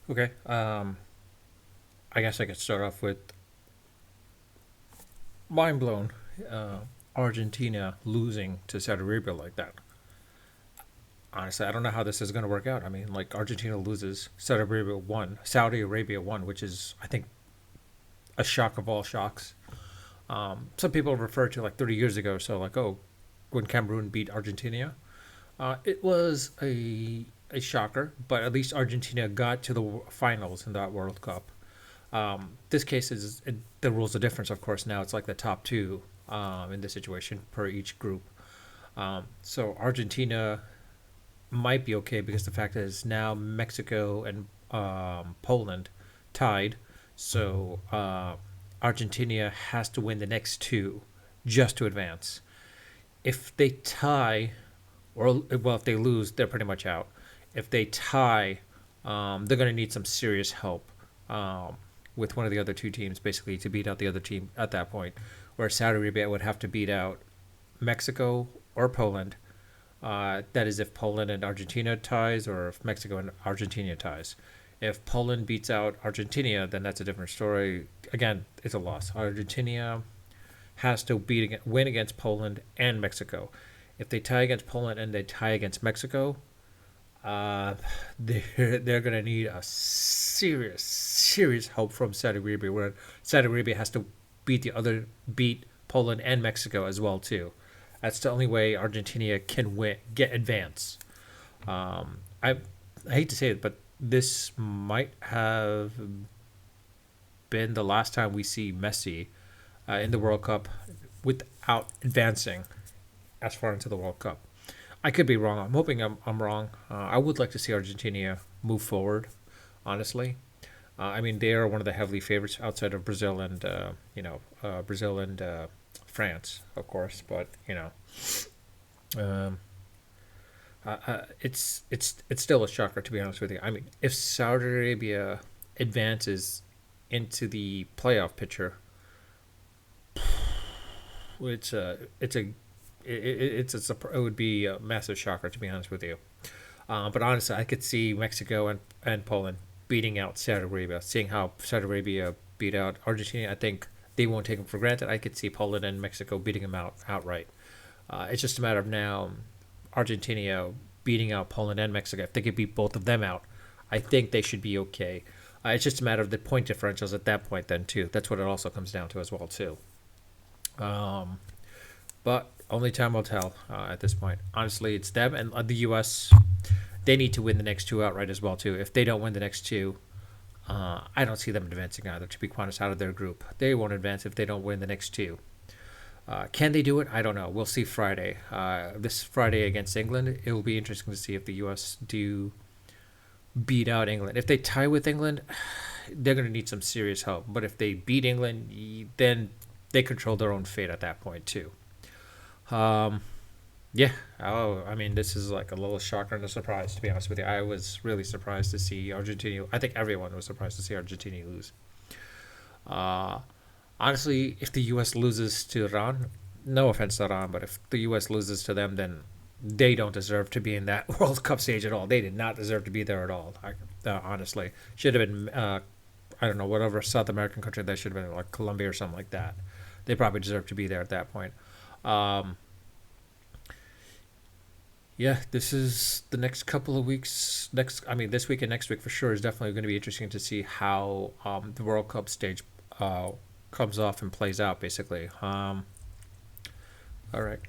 Okay. I guess I could start off with mind blown. Uh, Argentina losing to Saudi Arabia like that. Honestly, I don't know how this is going to work out. I mean, like Argentina loses, Saudi Arabia won, which is I think a shock of all shocks. Some people refer to like 30 years ago, so like oh, when Cameroon beat Argentina, it was a shocker, but at least Argentina got to the finals in that World Cup. This case is the rules of difference, of course. Now it's like the top two in this situation per each group. So Argentina might be okay because the fact is now Mexico and Poland tied. So Argentina has to win the next two just to advance. If they tie, or well, if they lose, they're pretty much out. If they tie, they're going to need some serious help with one of the other two teams, basically, to beat out the other team at that point. Where Saudi Arabia would have to beat out Mexico or Poland. That is, if Poland and Argentina ties, or if Mexico and Argentina ties. If Poland beats out Argentina, then that's a different story. Again, it's a loss. Argentina has to win against Poland and Mexico. If they tie against Poland and they tie against Mexico, uh, they're gonna need a serious help from Saudi Arabia. Where Saudi Arabia has to beat Poland and Mexico as well too. That's the only way Argentina can get advance. I hate to say it, but this might have been the last time we see Messi in the World Cup without advancing as far into the World Cup. I could be wrong. I'm hoping I'm wrong. I would like to see Argentina move forward, honestly. I mean, they are one of the heavily favorites outside of Brazil and Brazil and France, of course. But um, it's still a shocker, to be honest with you. I mean, if Saudi Arabia advances into the playoff picture, it's a it's a it would be a massive shocker, to be honest with you. But honestly, I could see Mexico and Poland beating out Saudi Arabia. Seeing how Saudi Arabia beat out Argentina, I think they won't take them for granted. I could see Poland and Mexico beating them out outright. It's just a matter of now Argentina beating out Poland and Mexico. If they could beat both of them out, I think they should be okay. It's just a matter of the point differentials at that point, then too. That's what it also comes down to as well too. Um, but only time will tell at this point. Honestly, it's them and the U.S. They need to win the next two outright as well too. If they don't win the next two, I don't see them advancing either. To be honest, out of their group, they won't advance if they don't win the next two. Can they do it? I don't know. We'll see Friday. This Friday against England, it will be interesting to see if the U.S. do beat out England. If they tie with England, they're going to need some serious help. But if they beat England, then they control their own fate at that point too. Um, yeah. Oh, I mean, this is like a little shocker and a surprise, to be honest with you. I was really surprised to see Argentina. I think everyone was surprised to see Argentina lose. Uh, Honestly, if the U.S. loses to Iran, no offense to Iran, but if the U.S. loses to them, then they don't deserve to be in that World Cup stage at all. They did not deserve to be there at all. Honestly, should have been I don't know, whatever South American country that should have been, like Colombia or something like that. They probably deserve to be there at that point. Um, yeah, this is the next couple of weeks. I mean, this week and next week for sure is definitely going to be interesting to see how the World Cup stage uh, comes off and plays out. Basically, all right.